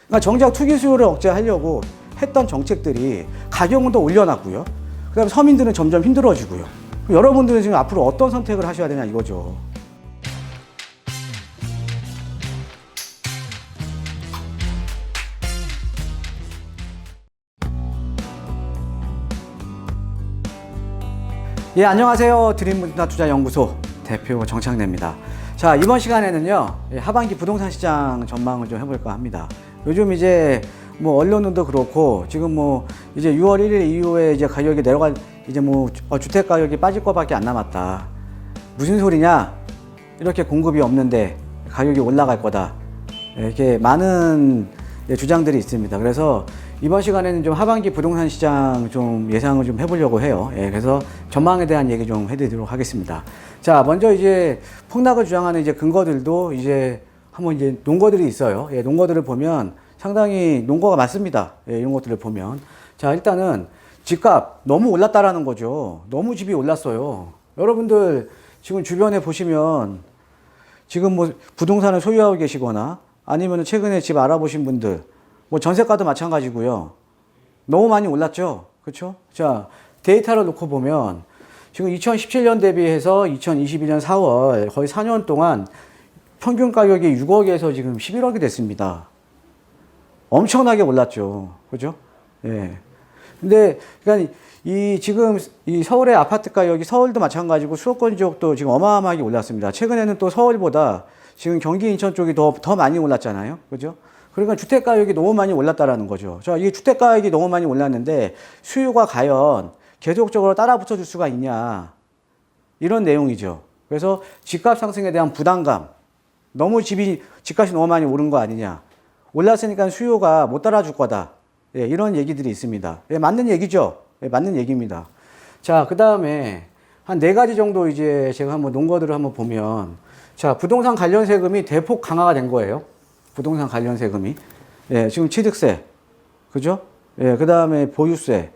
그러니까 정작 투기 수요를 억제하려고 했던 정책들이 가격은 더 올려놨고요. 그다음에 서민들은 점점 힘들어지고요. 여러분들은 지금 앞으로 어떤 선택을 하셔야 되냐 이거죠. 예, 안녕하세요. 드림문화투자연구소 대표 정창래입니다. 자, 이번 시간에는요, 하반기 부동산 시장 전망을 좀 해볼까 합니다. 요즘 이제 뭐 언론도 그렇고 지금 뭐 이제 6월 1일 이후에 이제 가격이 내려갈 이제 뭐 주택 가격이 빠질 거밖에 안 남았다. 무슨 소리냐? 이렇게 공급이 없는데 가격이 올라갈 거다. 이렇게 많은 주장들이 있습니다. 그래서 이번 시간에는 좀 하반기 부동산 시장 좀 예상을 좀 해보려고 해요. 그래서 전망에 대한 얘기 좀 해드리도록 하겠습니다. 자, 먼저 이제 폭락을 주장하는 이제 근거들도 이제 한번 이제 논거들이 있어요. 논거들을 보면 상당히 논거가 많습니다. 이런 것들을 보면. 자, 일단은 집값 너무 올랐다라는 거죠. 너무 집이 올랐어요. 여러분들 지금 주변에 보시면 지금 뭐 부동산을 소유하고 계시거나 아니면 최근에 집 알아보신 분들 뭐 전세가도 마찬가지고요. 너무 많이 올랐죠. 그렇죠? 자, 데이터를 놓고 보면 지금 2017년 대비해서 2021년 4월 거의 4년 동안 평균 가격이 6억에서 지금 11억이 됐습니다. 엄청나게 올랐죠. 그죠? 예. 근데, 그러니까 지금 이 서울의 아파트 가격이 서울도 마찬가지고 수도권 지역도 지금 어마어마하게 올랐습니다. 최근에는 또 서울보다 지금 경기 인천 쪽이 더 많이 올랐잖아요. 그죠? 그러니까 주택 가격이 너무 많이 올랐다라는 거죠. 자, 이 주택 가격이 너무 많이 올랐는데 수요가 과연 계속적으로 따라 붙어줄 수가 있냐. 이런 내용이죠. 그래서 집값 상승에 대한 부담감. 너무 집값이 너무 많이 오른 거 아니냐. 올랐으니까 수요가 못 따라줄 거다. 이런 얘기들이 있습니다. 맞는 얘기죠. 맞는 얘기입니다. 자, 그 다음에 한 4가지 정도 이제 제가 한번 논거들을 한번 보면 자, 부동산 관련 세금이 대폭 강화가 된 거예요. 부동산 관련 세금이. 지금 취득세. 그죠? 그 다음에 보유세.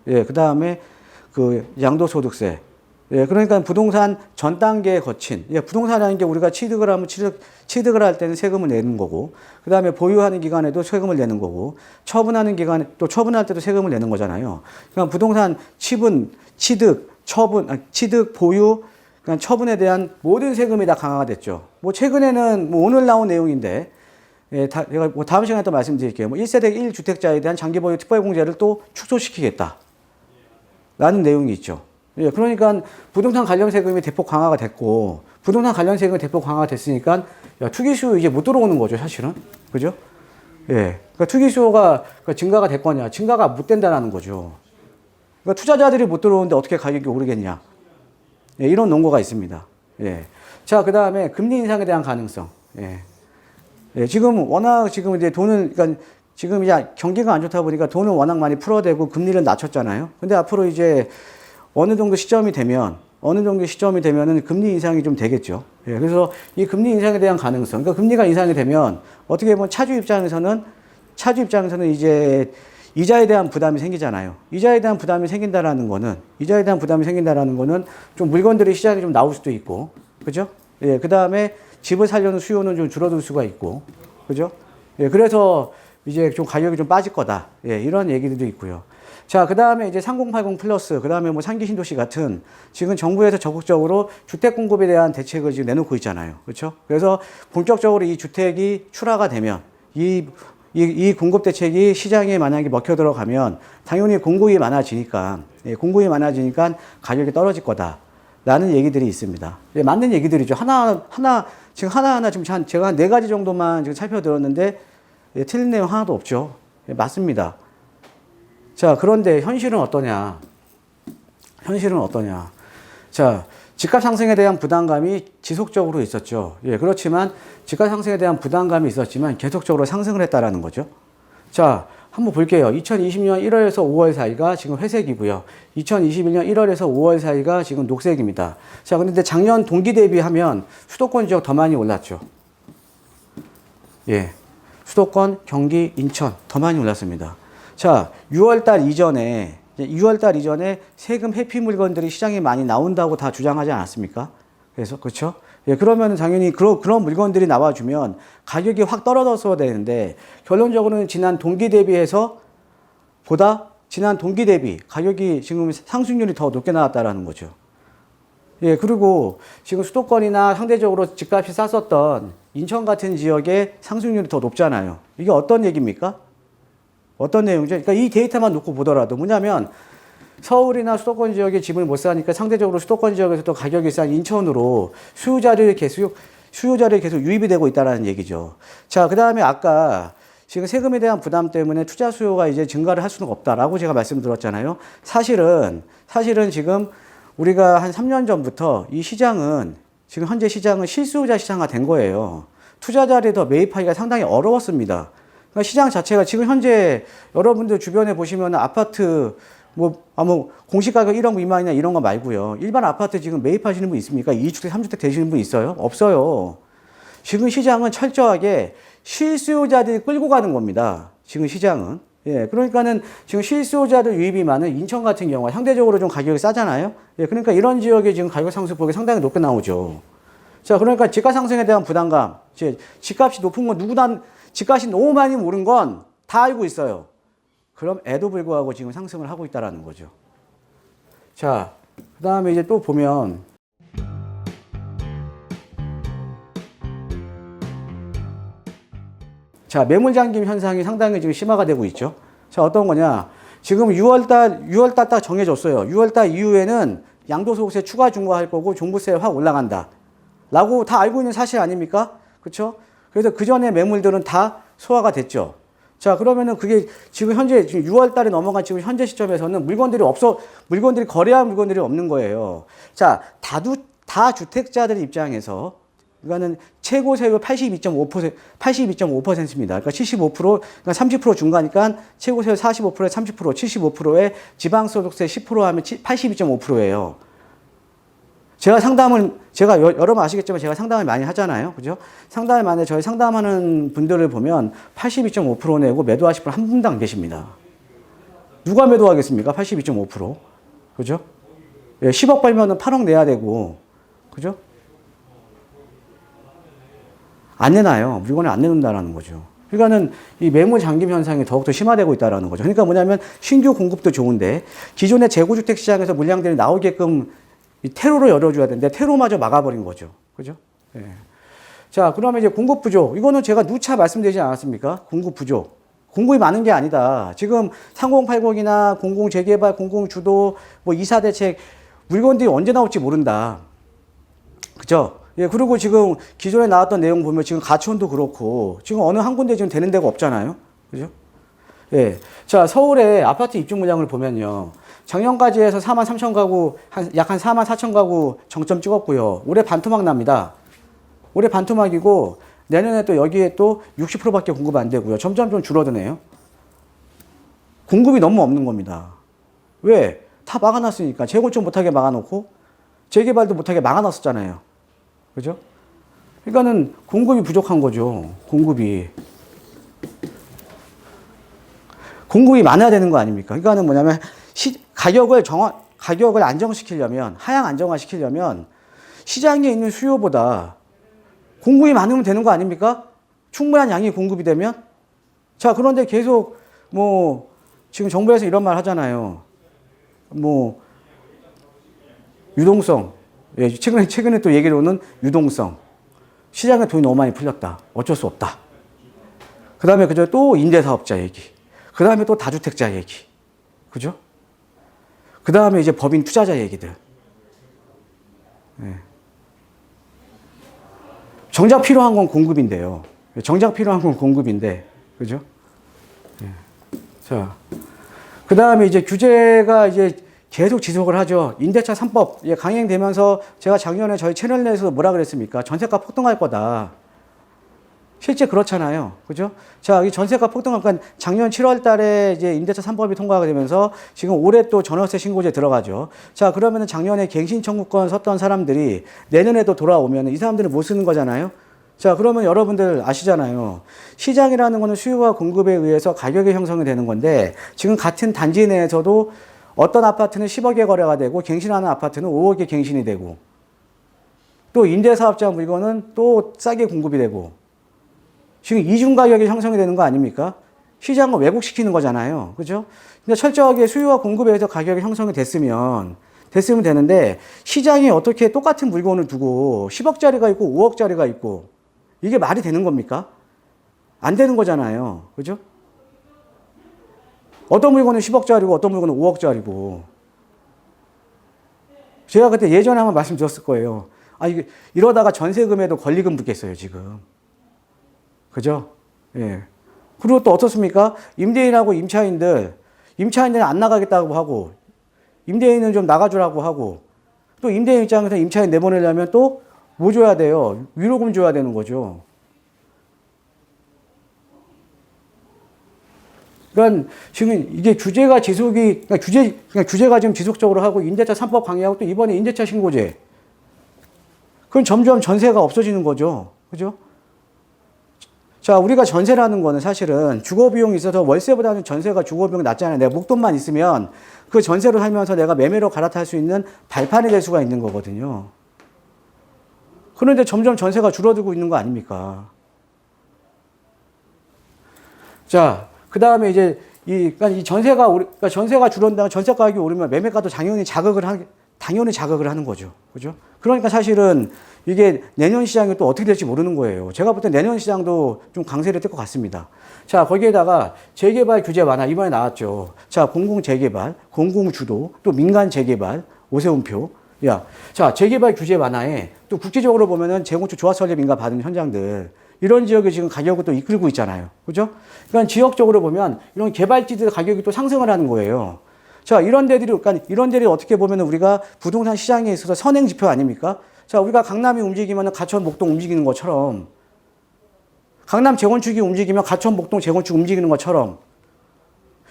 그 다음에 그 양도소득세. 그러니까 부동산 전 단계에 거친. 부동산이라는 게 우리가 취득을 할 때는 세금을 내는 거고, 그 다음에 보유하는 기간에도 세금을 내는 거고, 처분하는 기간에 또 처분할 때도 세금을 내는 거잖아요. 그러니까 부동산 취득, 보유, 그러니까 처분에 대한 모든 세금이 다 강화가 됐죠. 뭐 최근에는 뭐 오늘 나온 내용인데, 제가 뭐 다음 시간에 또 말씀드릴게요. 뭐 1세대 1주택자에 대한 장기보유 특별공제를 또 축소시키겠다. 라는 내용이 있죠. 그러니까 부동산 관련 세금이 대폭 강화가 됐고, 부동산 관련 세금이 대폭 강화가 됐으니까, 투기 수요 이제 못 들어오는 거죠, 사실은. 그죠? 그러니까 투기 수요가 증가가 됐거냐, 증가가 못 된다는 거죠. 그러니까 투자자들이 못 들어오는데 어떻게 가격이 오르겠냐. 이런 논거가 있습니다. 자, 그 다음에 금리 인상에 대한 가능성. 지금 워낙 지금 이제 그러니까 지금 이제 경기가 안 좋다 보니까 돈을 워낙 많이 풀어대고 금리를 낮췄잖아요. 근데 앞으로 이제 어느 정도 시점이 되면은 금리 인상이 좀 되겠죠. 그래서 이 금리 인상에 대한 가능성. 그러니까 금리가 인상이 되면 어떻게 보면 차주 입장에서는 이제 이자에 대한 부담이 생기잖아요. 이자에 대한 부담이 생긴다라는 거는 좀 물건들이 시장에 좀 나올 수도 있고. 그죠? 그 다음에 집을 살려는 수요는 좀 줄어들 수가 있고. 그죠? 그래서 이제 좀 가격이 좀 빠질 거다. 이런 얘기들도 있고요. 자, 그 다음에 이제 3080 플러스, 그 다음에 뭐 상기 신도시 같은 지금 정부에서 적극적으로 주택 공급에 대한 대책을 지금 내놓고 있잖아요. 그렇죠? 그래서 본격적으로 이 주택이 출하가 되면 이 공급 대책이 시장에 만약에 먹혀 들어가면 당연히 공급이 많아지니까 가격이 떨어질 거다. 라는 얘기들이 있습니다. 맞는 얘기들이죠. 지금 하나하나 지금 제가 한 4가지 정도만 지금 살펴들었는데, 틀린 내용 하나도 없죠. 맞습니다. 자, 그런데 현실은 어떠냐? 자, 집값 상승에 대한 부담감이 지속적으로 있었죠. 그렇지만 집값 상승에 대한 부담감이 있었지만 계속적으로 상승을 했다라는 거죠. 자, 한번 볼게요. 2020년 1월에서 5월 사이가 지금 회색이고요. 2021년 1월에서 5월 사이가 지금 녹색입니다. 자, 그런데 작년 동기 대비하면 수도권 지역 더 많이 올랐죠. 수도권, 경기, 인천 더 많이 올랐습니다. 자, 6월달 이전에 세금 회피 물건들이 시장에 많이 나온다고 다 주장하지 않았습니까? 그래서, 그렇죠? 예, 그러면 당연히 그런 물건들이 나와주면 가격이 확 떨어졌어야 되는데 결론적으로는 지난 동기 대비해서 지난 동기 대비 가격이 지금 상승률이 더 높게 나왔다라는 거죠. 예, 그리고 지금 수도권이나 상대적으로 집값이 쌌었던 인천 같은 지역의 상승률이 더 높잖아요. 이게 어떤 얘기입니까? 어떤 내용이죠? 그러니까 이 데이터만 놓고 보더라도 뭐냐면 서울이나 수도권 지역에 집을 못 사니까 상대적으로 수도권 지역에서도 가격이 싼 인천으로 수요자들이 계속 유입이 되고 있다는 얘기죠. 자, 그 다음에 아까 지금 세금에 대한 부담 때문에 투자 수요가 이제 증가를 할 수는 없다라고 제가 말씀드렸잖아요. 사실은 지금 우리가 한 3년 전부터 이 시장은 지금 현재 시장은 실수요자 시장화 된 거예요. 투자자들이 더 매입하기가 상당히 어려웠습니다. 그러니까 시장 자체가 지금 현재 여러분들 주변에 보시면 아파트 공시가격 1억 미만이나 이런 거 말고요. 일반 아파트 지금 매입하시는 분 있습니까? 2주택, 3주택 되시는 분 있어요? 없어요. 지금 시장은 철저하게 실수요자들이 끌고 가는 겁니다. 지금 시장은. 예, 그러니까는 지금 실수요자들 유입이 많은 인천 같은 경우가 상대적으로 좀 가격이 싸잖아요. 예, 그러니까 이런 지역에 지금 가격 상승폭이 상당히 높게 나오죠. 자, 그러니까 집값 상승에 대한 부담감. 집값이 높은 건 집값이 너무 많이 오른 건 다 알고 있어요. 그럼 에도 불구하고 지금 상승을 하고 있다라는 거죠. 자, 그 다음에 이제 또 보면 자, 매물 잠김 현상이 상당히 지금 심화가 되고 있죠. 자, 어떤 거냐. 지금 6월달 딱 정해졌어요. 6월달 이후에는 양도소득세 추가 중과할 거고 종부세 확 올라간다. 라고 다 알고 있는 사실 아닙니까? 그쵸? 그래서 그 전에 매물들은 다 소화가 됐죠. 자, 그러면은 그게 지금 현재 지금 6월 달에 넘어간 지금 현재 시점에서는 물건들이 거래한 물건들이 없는 거예요. 자, 다주택자들 입장에서 이거는 최고 세율 82.5%입니다. 그러니까 75%, 그러니까 30% 중과니까 최고 세율 45%에 30%, 75%에 지방소득세 10% 하면 82.5%예요. 제가 여러분 아시겠지만 제가 상담을 많이 하잖아요. 그죠? 상담을 많이 저희 상담하는 분들을 보면 82.5% 내고 매도하실 분 한 분도 안 계십니다. 누가 매도하겠습니까? 82.5%. 그죠? 예, 10억 벌면은 8억 내야 되고. 그죠? 안 내놔요. 물건을 안 내놓는다라는 거죠. 그러니까는 이 매물 잠김 현상이 더욱더 심화되고 있다라는 거죠. 그러니까 뭐냐면 신규 공급도 좋은데 기존의 재고주택 시장에서 물량들이 나오게끔 이 테로로 열어줘야 되는데 테로마저 막아버린 거죠. 그죠? 예. 자, 그러면 이제 공급 부족. 이거는 제가 누차 말씀드리지 않았습니까? 공급 부족. 공급이 많은 게 아니다. 지금 3080이나 공공재개발, 공공주도, 이사대책 물건들이 언제 나올지 모른다. 그죠? 예, 그리고 지금 기존에 나왔던 내용 보면 지금 가천도 그렇고 지금 어느 한 군데 지금 되는 데가 없잖아요. 그죠? 예. 자, 서울의 아파트 입주 물량을 보면요. 작년까지 해서 4만 3천 가구, 약 한 4만 4천 가구 정점 찍었고요. 올해 반토막 납니다. 올해 반토막이고, 내년에 또 여기에 또 60%밖에 공급 안 되고요. 점점 좀 줄어드네요. 공급이 너무 없는 겁니다. 왜? 다 막아놨으니까. 재건축 못하게 막아놓고, 재개발도 못하게 막아놨었잖아요. 그죠? 그러니까는 공급이 부족한 거죠. 공급이 많아야 되는 거 아닙니까? 그러니까는 뭐냐면, 가격을 안정시키려면, 하향 안정화시키려면 시장에 있는 수요보다 공급이 많으면 되는 거 아닙니까? 충분한 양이 공급이 되면? 자, 그런데 계속 지금 정부에서 이런 말 하잖아요. 유동성. 예, 최근에 또 얘기로는 유동성. 시장에 돈이 너무 많이 풀렸다. 어쩔 수 없다. 그 다음에 또 임대사업자 얘기. 그 다음에 또 다주택자 얘기. 그죠? 그 다음에 이제 법인 투자자 얘기들. 예. 정작 필요한 건 공급인데요. 정작 필요한 건 공급인데. 그죠? 예. 자. 그 다음에 이제 규제가 이제 계속 지속을 하죠. 임대차 3법 강행되면서 제가 작년에 저희 채널 내에서 뭐라 그랬습니까? 전세가 폭등할 거다. 실제 그렇잖아요. 그죠? 자, 이 전세가 폭등하니까 작년 7월 달에 이제 임대차 3법이 통과가 되면서 지금 올해 또 전월세 신고제 들어가죠. 자, 그러면은 작년에 갱신 청구권 섰던 사람들이 내년에도 돌아오면 이 사람들은 못 쓰는 거잖아요. 자, 그러면 여러분들 아시잖아요. 시장이라는 거는 수요와 공급에 의해서 가격이 형성이 되는 건데 지금 같은 단지 내에서도 어떤 아파트는 10억에 거래가 되고 갱신하는 아파트는 5억에 갱신이 되고 또 임대사업자 물건은 또 싸게 공급이 되고 지금 이중 가격이 형성이 되는 거 아닙니까? 시장을 왜곡시키는 거잖아요. 그죠? 근데 철저하게 수요와 공급에 의해서 가격이 형성이 됐으면 되는데 시장이 어떻게 똑같은 물건을 두고 10억짜리가 있고 5억짜리가 있고 이게 말이 되는 겁니까? 안 되는 거잖아요. 그죠? 어떤 물건은 10억짜리고 어떤 물건은 5억짜리고 제가 그때 예전에 한번 말씀드렸을 거예요. 아, 이게 이러다가 전세금에도 권리금 붙겠어요, 지금. 그죠? 예. 그리고 또 어떻습니까? 임대인하고 임차인들은 안 나가겠다고 하고, 임대인은 좀 나가주라고 하고, 또 임대인 입장에서 임차인 내보내려면 또 뭐 줘야 돼요? 위로금 줘야 되는 거죠. 그러니까 지금 이게 규제가 규제가 지금 지속적으로 하고 임대차 3법 강의하고 또 이번에 임대차 신고제. 그럼 점점 전세가 없어지는 거죠. 그죠? 자, 우리가 전세라는 거는 사실은 주거비용이 있어서 월세보다는 전세가 주거비용이 낮잖아요. 내가 목돈만 있으면 그 전세로 살면서 내가 매매로 갈아탈 수 있는 발판이 될 수가 있는 거거든요. 그런데 점점 전세가 줄어들고 있는 거 아닙니까? 자, 그 다음에 이제 그러니까 전세가 줄어든다면 전세 가격이 오르면 매매가도 당연히 자극을 하는 거죠. 그죠? 그러니까 사실은 이게 내년 시장이 또 어떻게 될지 모르는 거예요. 제가 볼 때 내년 시장도 좀 강세를 뜰 것 같습니다. 자, 거기에다가 재개발 규제 완화 이번에 나왔죠. 자, 공공 재개발, 공공 주도, 또 민간 재개발, 오세훈표. 자, 재개발 규제 완화에 또 국제적으로 보면은 재건축 조합 설립 인가 받은 현장들 이런 지역이 지금 가격을 또 이끌고 있잖아요. 그죠? 그러니까 지역적으로 보면 이런 개발지들 가격이 또 상승을 하는 거예요. 자, 이런 데들이 어떻게 보면 우리가 부동산 시장에 있어서 선행 지표 아닙니까? 자, 우리가 강남이 움직이면 가천, 목동 움직이는 것처럼 강남 재건축이 움직이면 가천, 목동 재건축 움직이는 것처럼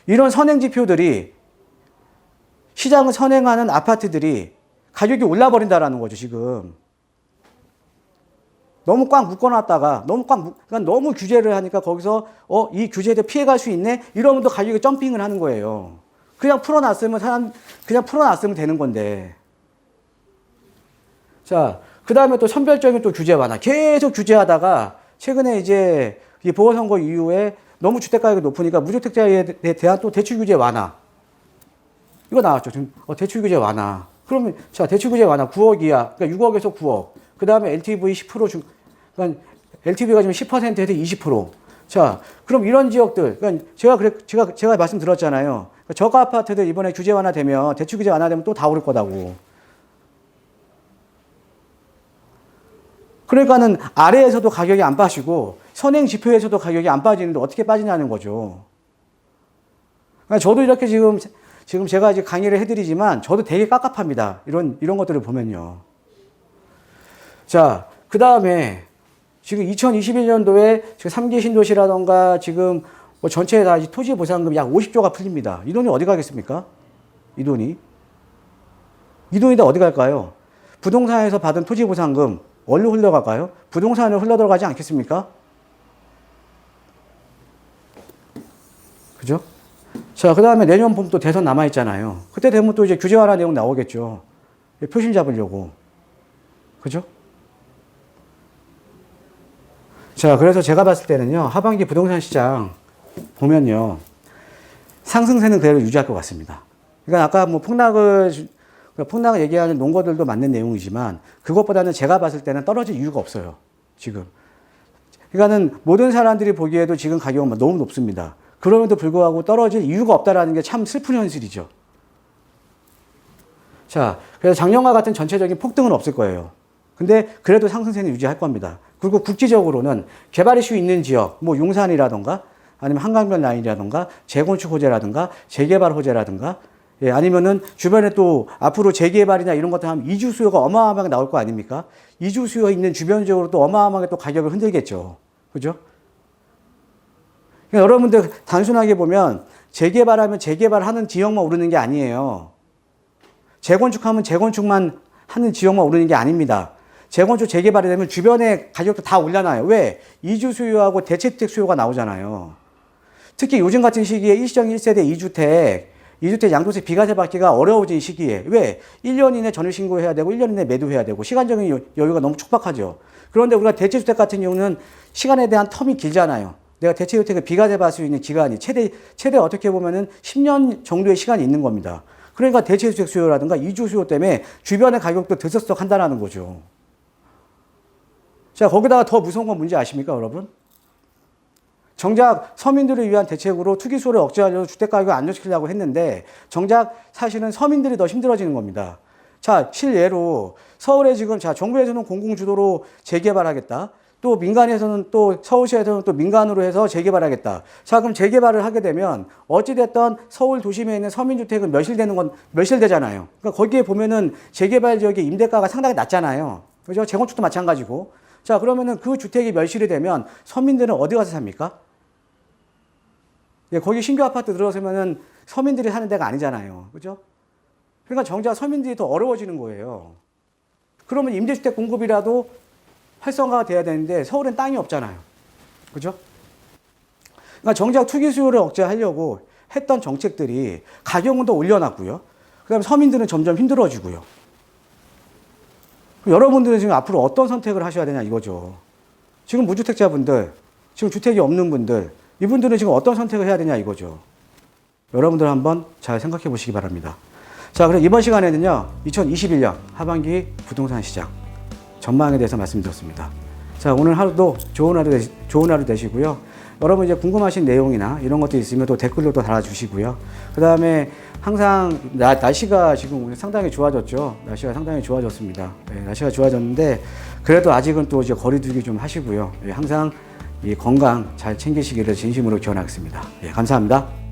이런 선행 지표들이 시장을 선행하는 아파트들이 가격이 올라버린다라는 거죠, 지금. 너무 꽉 묶어놨다가 그러니까 너무 규제를 하니까 거기서 이 규제에 피해갈 수 있네? 이러면 또 가격이 점핑을 하는 거예요. 그냥 풀어놨으면 되는 건데. 자, 그 다음에 또 선별적인 또 규제 완화. 계속 규제하다가 최근에 이제 이 보궐선거 이후에 너무 주택가격이 높으니까 무주택자에 대한 또 대출 규제 완화. 이거 나왔죠. 지금 대출 규제 완화. 그러면 자, 대출 규제 완화 9억 이하. 그러니까 6억에서 9억. 그 다음에 LTV 10% 그러니까 LTV가 지금 10%에서 20%. 자, 그럼 이런 지역들, 그러니까 제가 말씀드렸잖아요. 그러니까 저가 아파트들 이번에 규제 완화되면, 대출 규제 완화되면 또 다 오를 거다고. 그러니까는 아래에서도 가격이 안 빠지고, 선행 지표에서도 가격이 안 빠지는데 어떻게 빠지냐는 거죠. 그러니까 저도 이렇게 지금 제가 이제 강의를 해드리지만, 저도 되게 깝깝합니다. 이런 것들을 보면요. 자, 그 다음에, 지금 2021년도에 지금 3기 신도시라던가 지금 뭐 전체에 다 토지 보상금 약 50조가 풀립니다. 이 돈이 어디 가겠습니까? 이 돈이 다 어디 갈까요? 부동산에서 받은 토지 보상금 어디로 흘러갈까요? 부동산으로 흘러 들어가지 않겠습니까? 그죠? 자, 그 다음에 내년 봄 또 대선 남아있잖아요. 그때 되면 또 이제 규제 완화 내용 나오겠죠. 표심 잡으려고. 그죠? 자, 그래서 제가 봤을 때는요, 하반기 부동산 시장 보면요, 상승세는 그대로 유지할 것 같습니다. 그러니까 아까 뭐 폭락을 얘기하는 논거들도 맞는 내용이지만, 그것보다는 제가 봤을 때는 떨어질 이유가 없어요, 지금. 그러니까는 모든 사람들이 보기에도 지금 가격은 너무 높습니다. 그럼에도 불구하고 떨어질 이유가 없다라는 게 참 슬픈 현실이죠. 자, 그래서 작년과 같은 전체적인 폭등은 없을 거예요. 근데 그래도 상승세는 유지할 겁니다. 그리고 국지적으로는 개발 이슈 있는 지역, 뭐 용산이라던가 아니면 한강변 라인이라던가 재건축 호재라든가 재개발 호재라든가 아니면은 주변에 또 앞으로 재개발이나 이런 것들 하면 이주 수요가 어마어마하게 나올 거 아닙니까? 이주 수요 있는 주변 지역으로 또 어마어마하게 또 가격을 흔들겠죠. 그죠? 그러니까 여러분들 단순하게 보면 재개발하면 재개발하는 지역만 오르는 게 아니에요. 재건축하면 재건축만 하는 지역만 오르는 게 아닙니다. 재건축 재개발이 되면 주변의 가격도 다 올려놔요. 왜? 이주 수요하고 대체주택 수요가 나오잖아요. 특히 요즘 같은 시기에 일시적 1세대 2주택 2주택 양도세 비과세 받기가 어려워진 시기에 왜? 1년 이내 전입신고해야 되고 1년 이내 매도해야 되고 시간적인 여유가 너무 촉박하죠. 그런데 우리가 대체주택 같은 경우는 시간에 대한 텀이 길잖아요. 내가 대체주택을 비과세 받을 수 있는 기간이 최대 어떻게 보면은 10년 정도의 시간이 있는 겁니다. 그러니까 대체주택 수요라든가 이주 수요 때문에 주변의 가격도 들썩들썩한다는 거죠. 자, 거기다가 더 무서운 건 뭔지 아십니까, 여러분? 정작 서민들을 위한 대책으로 투기 수요를 억제하려고 주택 가격을 안정시키려고 했는데 정작 사실은 서민들이 더 힘들어지는 겁니다. 자, 실예로 서울에 지금 정부에서는 공공주도로 재개발하겠다. 또 민간에서는 또 서울시에서는 또 민간으로 해서 재개발하겠다. 자, 그럼 재개발을 하게 되면 어찌됐든 서울 도심에 있는 서민주택은 멸실되잖아요. 그러니까 거기에 보면은 재개발 지역의 임대가가 상당히 낮잖아요. 그죠? 재건축도 마찬가지고. 자, 그러면은 그 주택이 멸실이 되면 서민들은 어디 가서 삽니까? 예, 거기 신규 아파트 들어서면은 서민들이 사는 데가 아니잖아요. 그죠? 그러니까 정작 서민들이 더 어려워지는 거예요. 그러면 임대주택 공급이라도 활성화가 돼야 되는데 서울엔 땅이 없잖아요. 그죠? 그러니까 정작 투기 수요를 억제하려고 했던 정책들이 가격은 더 올려놨고요. 그 다음에 서민들은 점점 힘들어지고요. 여러분들은 지금 앞으로 어떤 선택을 하셔야 되냐 이거죠. 지금 무주택자분들, 지금 주택이 없는 분들, 이분들은 지금 어떤 선택을 해야 되냐 이거죠. 여러분들 한번 잘 생각해 보시기 바랍니다. 자, 그럼 이번 시간에는요, 2021년 하반기 부동산 시장 전망에 대해서 말씀드렸습니다. 자, 오늘 하루도 좋은 하루 되시고요. 여러분 이제 궁금하신 내용이나 이런 것도 있으면 또 댓글로 또 달아주시고요. 그 다음에 항상 날씨가 지금 상당히 좋아졌죠. 날씨가 상당히 좋아졌습니다. 네, 날씨가 좋아졌는데 그래도 아직은 또 이제 거리두기 좀 하시고요. 네, 항상 이 건강 잘 챙기시기를 진심으로 기원하겠습니다. 네, 감사합니다.